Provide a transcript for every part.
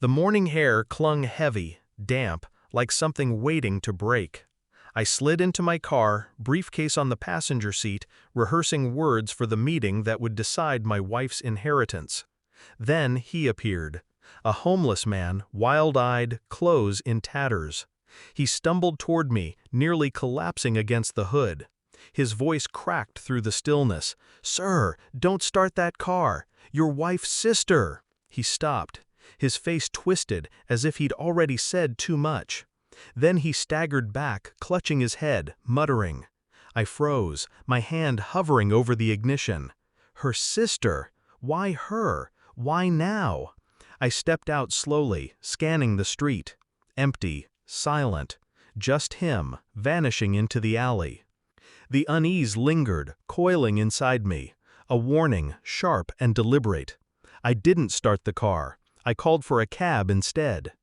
The morning air clung heavy, damp, like something waiting to break. I slid into my car, briefcase on the passenger seat, rehearsing words for the meeting that would decide my wife's inheritance. Then he appeared. A homeless man, wild-eyed, clothes in tatters. He stumbled toward me, nearly collapsing against the hood. His voice cracked through the stillness. "Sir, don't start that car! Your wife's sister!" He stopped. His face twisted, as if he'd already said too much. Then he staggered back, clutching his head, muttering. I froze, my hand hovering over the ignition. Her sister! Why her? Why now? I stepped out slowly, scanning the street. Empty, silent. Just him, vanishing into the alley. The unease lingered, coiling inside me. A warning, sharp and deliberate. I didn't start the car. I called for a cab instead.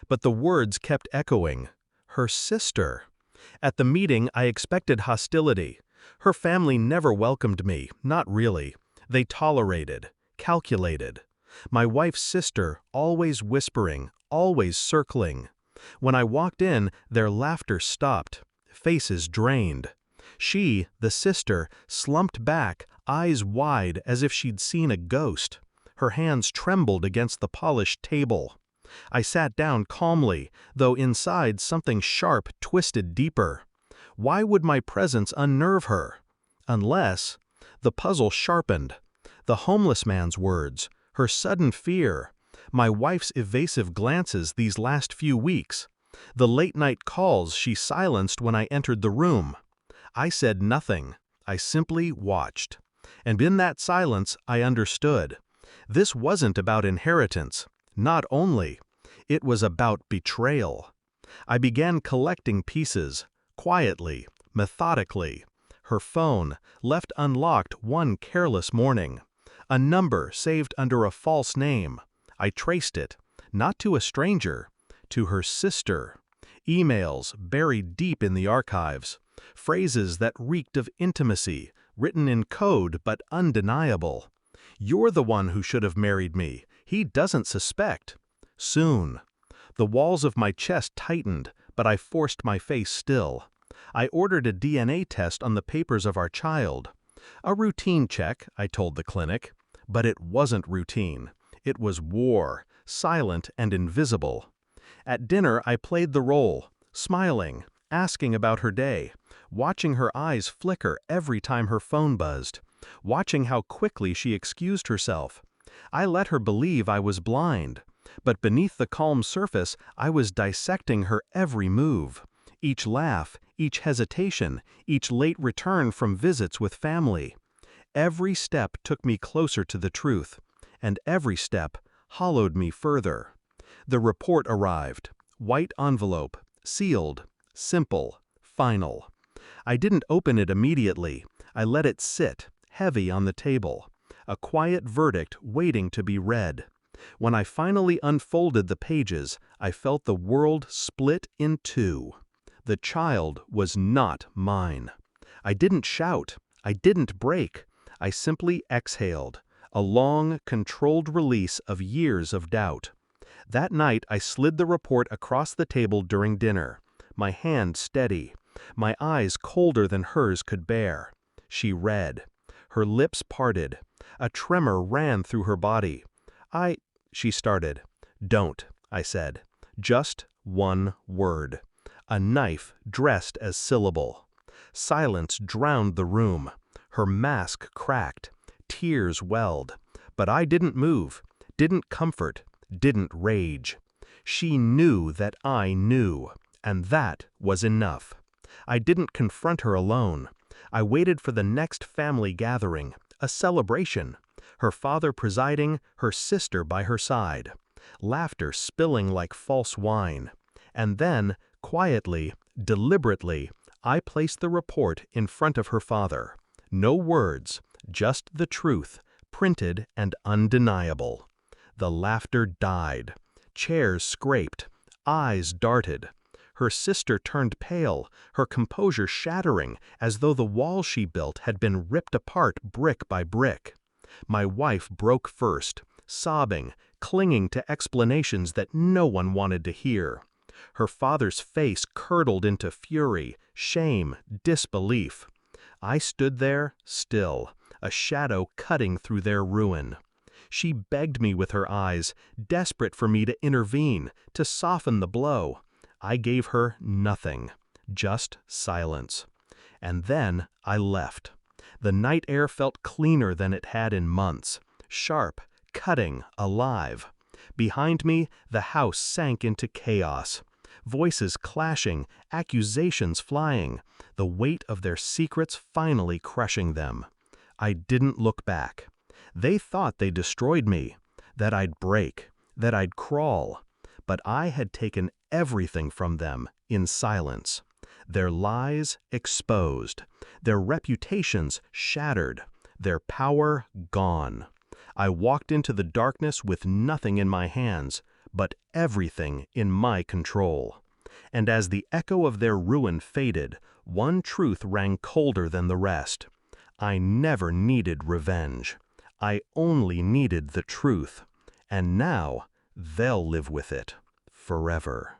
But the words kept echoing. Her sister. At the meeting, I expected hostility. Her family never welcomed me, not really. They tolerated, calculated. My wife's sister, always whispering, always circling. When I walked in, their laughter stopped. Faces drained. She, the sister, slumped back, eyes wide as if she'd seen a ghost. Her hands trembled against the polished table. I sat down calmly, though inside something sharp twisted deeper. Why would my presence unnerve her? Unless... The puzzle sharpened. The homeless man's words, her sudden fear, my wife's evasive glances these last few weeks, the late-night calls she silenced when I entered the room. I said nothing. I simply watched. And in that silence, I understood. This wasn't about inheritance. Not only. It was about betrayal. I began collecting pieces, quietly, methodically. Her phone, left unlocked one careless morning. A number saved under a false name. I traced it, not to a stranger, to her sister. Emails buried deep in the archives. Phrases that reeked of intimacy, written in code but undeniable. "You're the one who should have married me. He doesn't suspect." Soon. The walls of my chest tightened, but I forced my face still. I ordered a DNA test on the papers of our child. A routine check, I told the clinic. But it wasn't routine. It was war, silent and invisible. At dinner I played the role, smiling, asking about her day, watching her eyes flicker every time her phone buzzed, watching how quickly she excused herself. I let her believe I was blind, but beneath the calm surface I was dissecting her every move. Each laugh, each hesitation, each late return from visits with family. Every step took me closer to the truth, and every step hollowed me further. The report arrived, white envelope, sealed, simple, final. I didn't open it immediately. I let it sit, heavy on the table. A quiet verdict waiting to be read. When I finally unfolded the pages, I felt the world split in two. The child was not mine. I didn't shout. I didn't break. I simply exhaled, a long, controlled release of years of doubt. That night I slid the report across the table during dinner, my hand steady, my eyes colder than hers could bear. She read. Her lips parted. A tremor ran through her body. She started. "Don't," I said. Just one word. A knife dressed as syllable. Silence drowned the room. Her mask cracked. Tears welled. But I didn't move, didn't comfort, didn't rage. She knew that I knew, and that was enough. I didn't confront her alone. I waited for the next family gathering, a celebration. Her father presiding, her sister by her side. Laughter spilling like false wine. And then, quietly, deliberately, I placed the report in front of her father. No words, just the truth, printed and undeniable. The laughter died. Chairs scraped. Eyes darted. Her sister turned pale, her composure shattering, as though the wall she built had been ripped apart brick by brick. My wife broke first, sobbing, clinging to explanations that no one wanted to hear. Her father's face curdled into fury, shame, disbelief. I stood there, still, a shadow cutting through their ruin. She begged me with her eyes, desperate for me to intervene, to soften the blow. I gave her nothing, just silence. And then I left. The night air felt cleaner than it had in months, sharp, cutting, alive. Behind me, the house sank into chaos. Voices clashing, accusations flying, the weight of their secrets finally crushing them. I didn't look back. They thought they destroyed me, that I'd break, that I'd crawl. But I had taken everything from them in silence. Their lies exposed, their reputations shattered, their power gone. I walked into the darkness with nothing in my hands, but everything in my control. And as the echo of their ruin faded, one truth rang colder than the rest. I never needed revenge. I only needed the truth. And now they'll live with it forever.